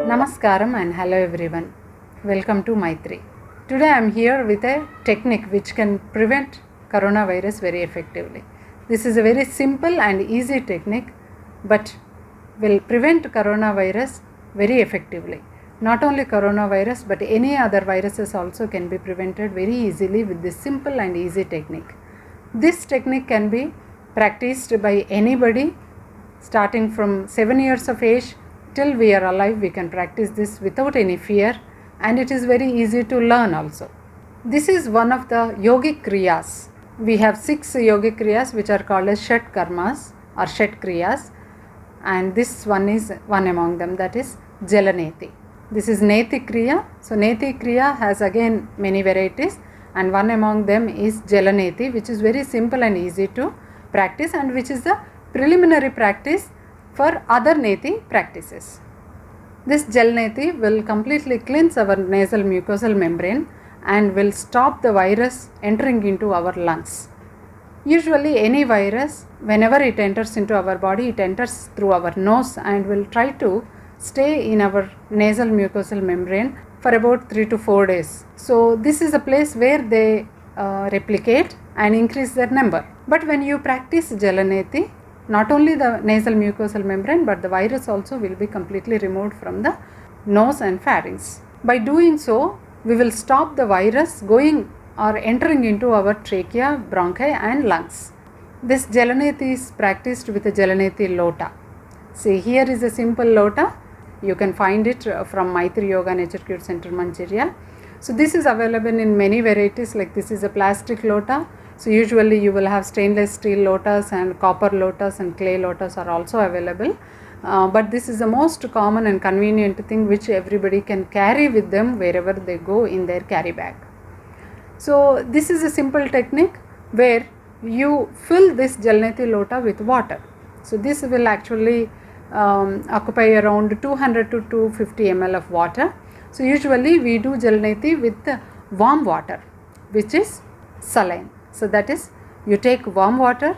Namaskaram and hello everyone. Welcome to Maitri. Today I am here with a technique which can prevent coronavirus very effectively. This is a very simple and easy technique but will prevent coronavirus very effectively. Not only coronavirus but any other viruses also can be prevented very easily with this simple and easy technique. This technique can be practiced by anybody starting from 7 years of age till we are alive. We can practice this without any fear, and it is very easy to learn also. This is one of the yogic kriyas. We have 6 yogic kriyas which are called as Shat Karmas or Shat Kriyas, and this one is one among them, that is Jalaneti. This is Neti Kriya. So Neti Kriya has again many varieties, and one among them is Jalaneti, which is very simple and easy to practice and which is the preliminary practice for other Neti practices. This Jalaneti will completely cleanse our nasal mucosal membrane and will stop the virus entering into our lungs. Usually any virus, whenever it enters into our body, it enters through our nose and will try to stay in our nasal mucosal membrane for about 3 to 4 days. So this is a place where they replicate and increase their number. But when you practice Jalaneti, not only the nasal mucosal membrane but the virus also will be completely removed from the nose and pharynx. By doing so, we will stop the virus going or entering into our trachea, bronchi and lungs. This Jalaneti is practiced with a Jalaneti lota. See, here is a simple lota. You can find it from Maitri Yoga Nature Cure Center, Manchiria. So this is available in many varieties, like this is a plastic lota. So usually you will have stainless steel lotas and copper lotas and clay lotas are also available. But this is the most common and convenient thing which everybody can carry with them wherever they go in their carry bag. So this is a simple technique where you fill this Jalaneti lota with water. So this will actually occupy around 200 to 250 ml of water. So usually we do Jalaneti with warm water, which is saline. So that is, you take warm water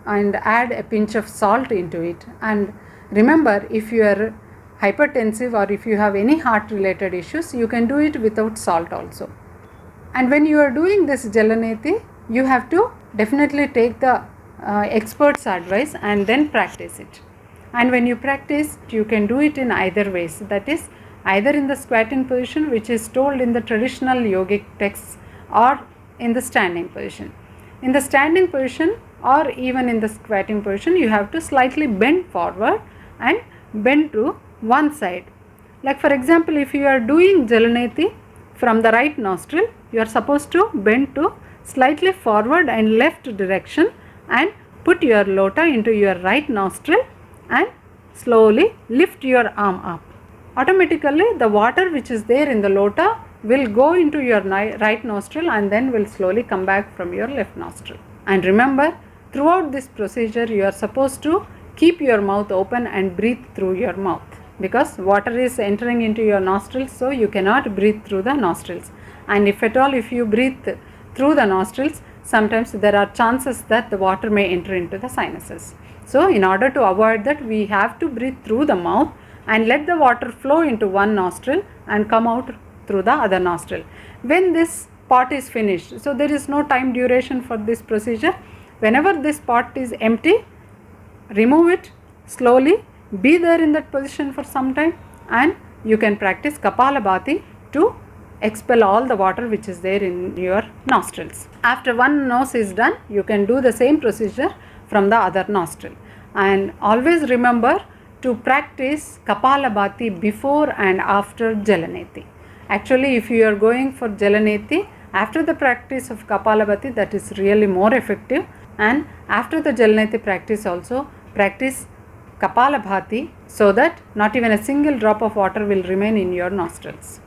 and add a pinch of salt into it. And remember, if you are hypertensive or if you have any heart related issues, you can do it without salt also. And when you are doing this Jalaneti, you have to definitely take the expert's advice and then practice it. And when you practice, you can do it in either ways. That is, either in the squatting position, which is told in the traditional yogic texts, or in the standing position. In the standing position or even in the squatting position, you have to slightly bend forward and bend to one side. Like for example, if you are doing Jalaneti from the right nostril, you are supposed to bend to slightly forward and left direction and put your lota into your right nostril and slowly lift your arm up. Automatically the water which is there in the lota will go into your right nostril and then will slowly come back from your left nostril. And remember, throughout this procedure you are supposed to keep your mouth open and breathe through your mouth, because water is entering into your nostrils, so you cannot breathe through the nostrils. And if at all, if you breathe through the nostrils, sometimes there are chances that the water may enter into the sinuses. So in order to avoid that, we have to breathe through the mouth and let the water flow into one nostril and come out through the other nostril. When this pot is finished, so there is no time duration for this procedure. Whenever this pot is empty, remove it slowly, be there in that position for some time, and you can practice Kapalabhati to expel all the water which is there in your nostrils. After one nose is done, you can do the same procedure from the other nostril. And always remember to practice Kapalabhati before and after Jalaneti. Actually, if you are going for Jalaneti, after the practice of Kapalabhati, that is really more effective. And after the Jalaneti practice also, practice Kapalabhati so that not even a single drop of water will remain in your nostrils.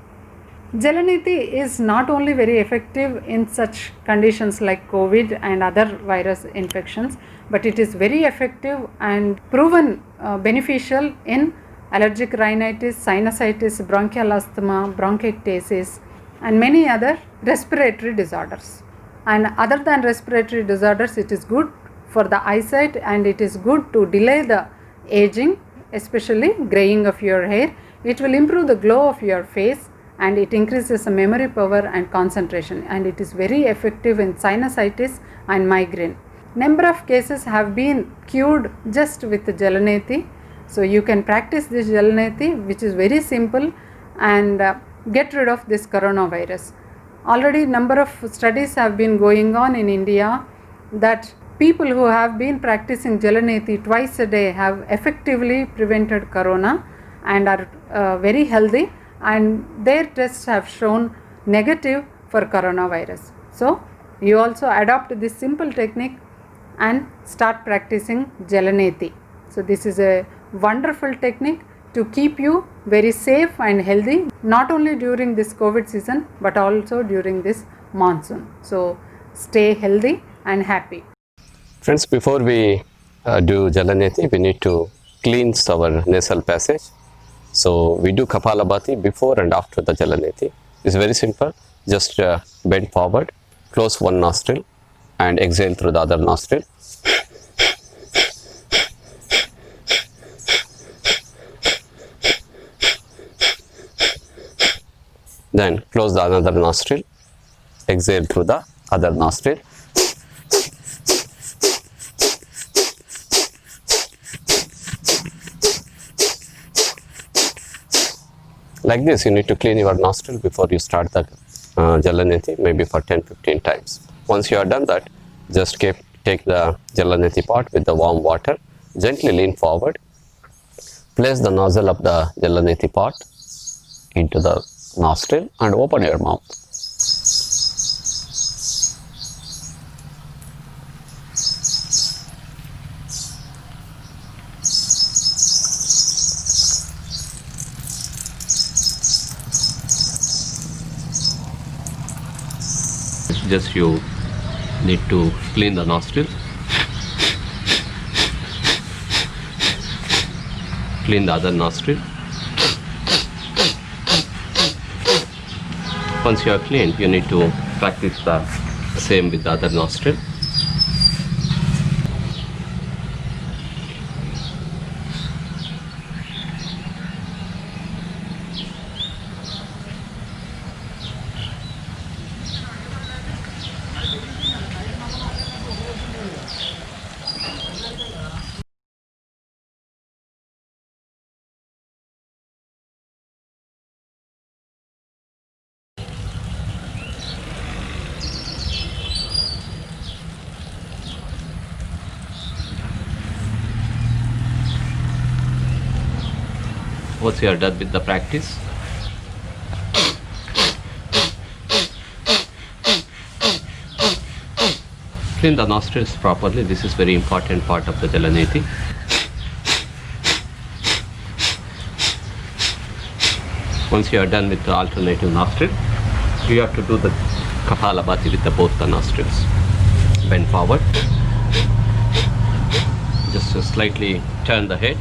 Jalaneti is not only very effective in such conditions like COVID and other virus infections, but it is very effective and proven beneficial in allergic rhinitis, sinusitis, bronchial asthma, bronchiectasis and many other respiratory disorders. And other than respiratory disorders, it is good for the eyesight and it is good to delay the aging, especially graying of your hair. It will improve the glow of your face and it increases the memory power and concentration, and it is very effective in sinusitis and migraine. Number of cases have been cured just with Jalaneti. So you can practice this Jalaneti, which is very simple, and get rid of this coronavirus. Already number of studies have been going on in India that people who have been practicing Jalaneti twice a day have effectively prevented corona and are very healthy, and their tests have shown negative for coronavirus. So you also adopt this simple technique and start practicing Jalaneti. So this is a wonderful technique to keep you very safe and healthy, not only during this COVID season but also during this monsoon. So stay healthy and happy. Friends, before we do Jalaneti, we need to cleanse our nasal passage. So we do Kapalabhati before and after the Jalaneti. It's very simple. Just bend forward, close one nostril and exhale through the other nostril. Then close the another nostril, exhale through the other nostril. Like this, you need to clean your nostril before you start the Jalaneti, maybe for 10-15 times. Once you are done that, just take the Jalaneti pot with the warm water, gently lean forward, place the nozzle of the Jalaneti pot into the nostril and open your mouth. Just you need to clean the nostril, clean the other nostril. Once you are cleaned, you need to practice the same with the other nostril. Once you are done with the practice, clean the nostrils properly. This is very important part of the Jalaneti. Once you are done with the alternative nostril, you have to do the Kapalabhati with both the nostrils. Bend forward, just to slightly turn the head.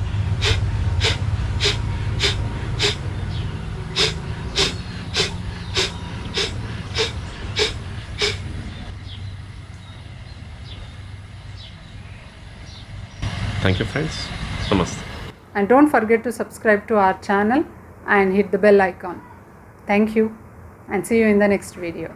Thank you, friends. Namaste. And don't forget to subscribe to our channel and hit the bell icon. Thank you and see you in the next video.